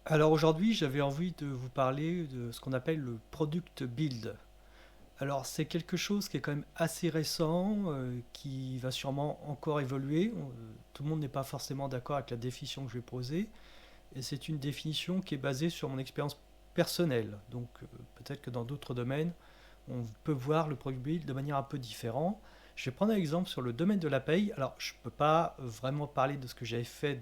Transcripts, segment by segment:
Alors aujourd'hui, j'avais envie de vous parler de ce qu'on appelle le product build. Alors c'est quelque chose qui est quand même assez récent, qui va sûrement encore évoluer. Tout le monde n'est pas forcément d'accord avec la définition que je vais poser, et c'est une définition qui est basée sur mon expérience personnelle. Donc peut-être que dans d'autres domaines, on peut voir le product build de manière un peu différente. Je vais prendre un exemple sur le domaine de la paye. Alors, je ne peux pas vraiment parler de ce que j'avais fait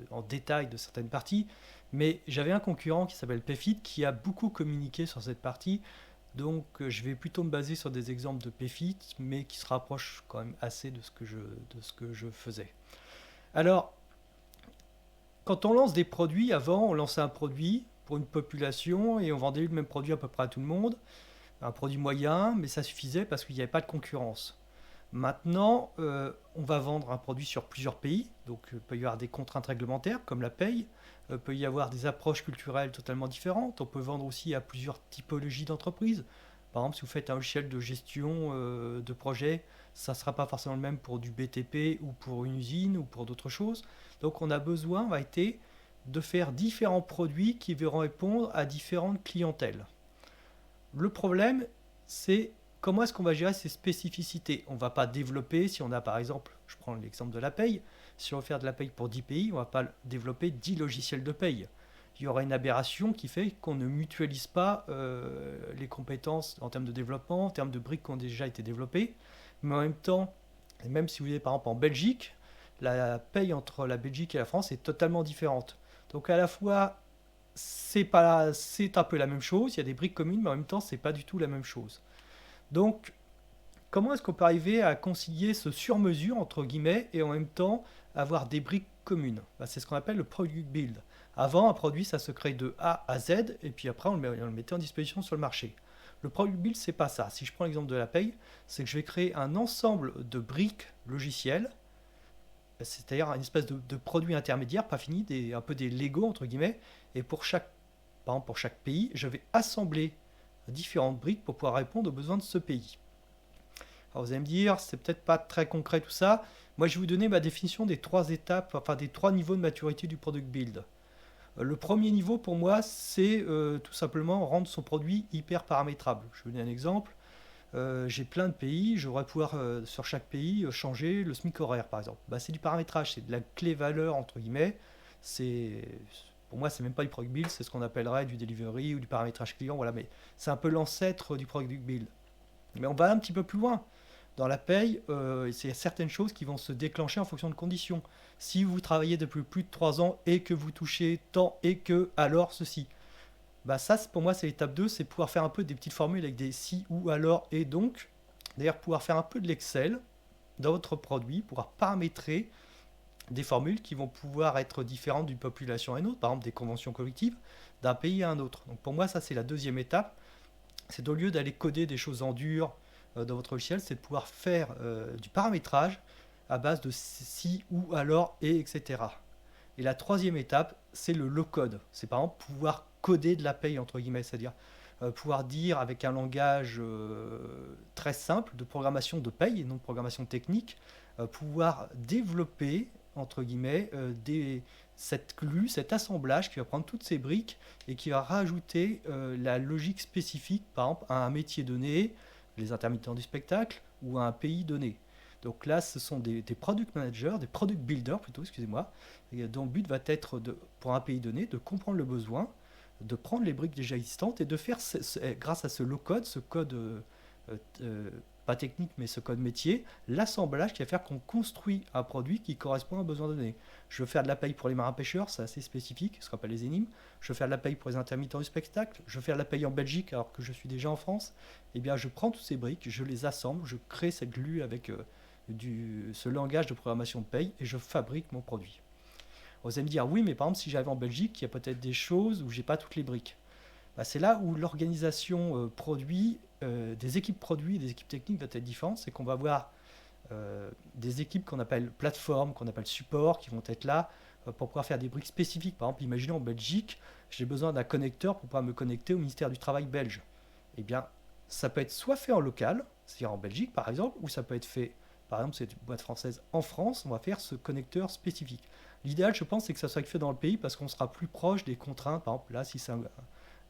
en détail de certaines parties, mais j'avais un concurrent qui s'appelle Payfit qui a beaucoup communiqué sur cette partie. Donc, je vais plutôt me baser sur des exemples de Payfit, mais qui se rapprochent quand même assez de ce que je faisais. Alors, quand on lance des produits, avant, on lançait un produit pour une population et on vendait le même produit à peu près à tout le monde, un produit moyen, mais ça suffisait parce qu'il n'y avait pas de concurrence. Maintenant, on va vendre un produit sur plusieurs pays, donc il peut y avoir des contraintes réglementaires comme la paye, il peut y avoir des approches culturelles totalement différentes, on peut vendre aussi à plusieurs typologies d'entreprises. Par exemple, si vous faites un logiciel de gestion de projet, ça ne sera pas forcément le même pour du BTP ou pour une usine ou pour d'autres choses. Donc on a besoin, en réalité, de faire différents produits qui verront répondre à différentes clientèles. Le problème, c'est comment est-ce qu'on va gérer ces spécificités. On ne va pas développer, si on a par exemple, je prends l'exemple de la paye, si on veut faire de la paye pour 10 pays, on ne va pas développer 10 logiciels de paye. Il y aura une aberration qui fait qu'on ne mutualise pas les compétences en termes de développement, en termes de briques qui ont déjà été développées. Mais en même temps, même si vous êtes par exemple en Belgique, la paye entre la Belgique et la France est totalement différente. Donc à la fois, c'est un peu la même chose, il y a des briques communes, mais en même temps, c'est pas du tout la même chose. Donc, comment est-ce qu'on peut arriver à concilier ce sur-mesure, entre guillemets, et en même temps avoir des briques communes? Bah, c'est ce qu'on appelle le product build. Avant, un produit, ça se crée de A à Z, et puis après, on le mettait en disposition sur le marché. Le product build, c'est pas ça. Si je prends l'exemple de la paye, c'est que je vais créer un ensemble de briques logicielles, c'est-à-dire une espèce de produit intermédiaire, pas fini, un peu des Lego, entre guillemets, et par exemple, pour chaque pays, je vais assembler différentes briques pour pouvoir répondre aux besoins de ce pays. Alors vous allez me dire, c'est peut-être pas très concret tout ça. Moi, je vais vous donner ma définition des trois étapes, enfin des trois niveaux de maturité du product build. Le premier niveau pour moi, c'est tout simplement rendre son produit hyper paramétrable. Je vais vous donner un exemple. J'ai plein de pays, je voudrais pouvoir sur chaque pays changer le SMIC horaire par exemple. Bah, c'est du paramétrage, c'est de la clé valeur entre guillemets. C'est Pour moi c'est même pas du product build, c'est ce qu'on appellerait du delivery ou du paramétrage client, voilà, mais c'est un peu l'ancêtre du product build. Mais on va un petit peu plus loin. Dans la paye, c'est certaines choses qui vont se déclencher en fonction de conditions. Si vous travaillez depuis plus de 3 ans et que vous touchez tant et que, alors ceci. Bah ça, pour moi, c'est l'étape 2, c'est pouvoir faire un peu des petites formules avec des si, ou, alors et donc. D'ailleurs, pouvoir faire un peu de l'Excel dans votre produit, pouvoir paramétrer des formules qui vont pouvoir être différentes d'une population à une autre, par exemple des conventions collectives, d'un pays à un autre. Donc pour moi, ça, c'est la deuxième étape. C'est au lieu d'aller coder des choses en dur dans votre logiciel, c'est de pouvoir faire du paramétrage à base de si, ou, alors et, etc. Et la troisième étape, c'est le low-code. C'est par exemple pouvoir coder de la paye, entre guillemets, c'est-à-dire pouvoir dire avec un langage très simple de programmation de paye et non de programmation technique, pouvoir développer, entre guillemets, cette glue, cet assemblage qui va prendre toutes ces briques et qui va rajouter la logique spécifique, par exemple, à un métier donné, les intermittents du spectacle, ou à un pays donné. Donc là, ce sont des product managers, des product builders plutôt, excusez-moi, dont le but va être, pour un pays donné, de comprendre le besoin, de prendre les briques déjà existantes et de faire, grâce à ce low-code, ce code euh, pas technique, mais ce code métier, l'assemblage qui va faire qu'on construit un produit qui correspond à un besoin donné. Je veux faire de la paye pour les marins pêcheurs, c'est assez spécifique, ce qu'on appelle les énigmes. Je veux faire de la paye pour les intermittents du spectacle. Je veux faire de la paye en Belgique alors que je suis déjà en France. Eh bien, je prends toutes ces briques, je les assemble, je crée cette glue avec ce langage de programmation de paye et je fabrique mon produit. Vous allez me dire, oui, mais par exemple, si j'arrive en Belgique, il y a peut-être des choses où j'ai pas toutes les briques. Bah, c'est là où l'organisation produit, des équipes produits et des équipes techniques va être différente. C'est qu'on va avoir des équipes qu'on appelle plateformes, qu'on appelle support, qui vont être là pour pouvoir faire des briques spécifiques. Par exemple, imaginez en Belgique, j'ai besoin d'un connecteur pour pouvoir me connecter au ministère du Travail belge. Eh bien, ça peut être soit fait en local, c'est-à-dire en Belgique par exemple, ou ça peut être fait, par exemple, c'est une boîte française en France, on va faire ce connecteur spécifique. l'idéal, je pense, c'est que ça soit fait dans le pays parce qu'on sera plus proche des contraintes. Par exemple, là, si c'est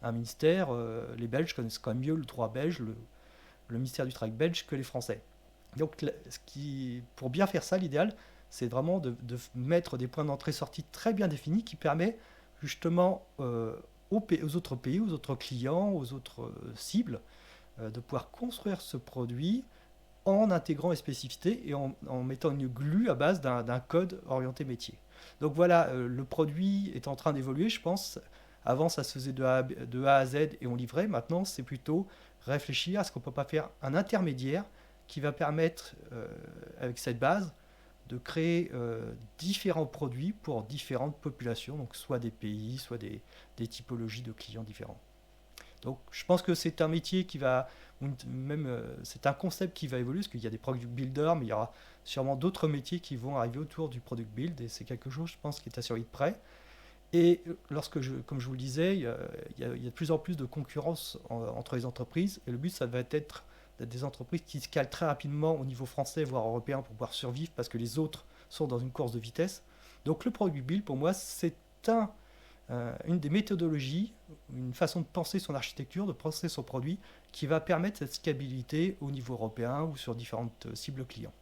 un ministère, les Belges connaissent quand même mieux le droit belge, le ministère du Travail belge que les Français. Donc, pour bien faire ça, l'idéal, c'est vraiment de mettre des points d'entrée-sortie très bien définis qui permet justement aux autres pays, aux autres clients, aux autres cibles, de pouvoir construire ce produit en intégrant les spécificités et en mettant une glue à base d'un code orienté métier. Donc voilà, le produit est en train d'évoluer, je pense. Avant, ça se faisait de A à Z et on livrait. Maintenant, c'est plutôt réfléchir à ce qu'on ne peut pas faire un intermédiaire qui va permettre, avec cette base, de créer différents produits pour différentes populations, donc soit des pays, soit des typologies de clients différents. Donc je pense que c'est un métier qui va, même c'est un concept qui va évoluer, parce qu'il y a des product builders, mais il y aura sûrement d'autres métiers qui vont arriver autour du product build, et c'est quelque chose, je pense, qui est à surveiller de près. Et comme je vous le disais, il y a de plus en plus de concurrence entre les entreprises, et le but, ça va être d'être des entreprises qui se calent très rapidement au niveau français, voire européen, pour pouvoir survivre, parce que les autres sont dans une course de vitesse. Donc le product build, pour moi, c'est un une des méthodologies, une façon de penser son architecture, de penser son produit, qui va permettre cette scalabilité au niveau européen ou sur différentes cibles clients.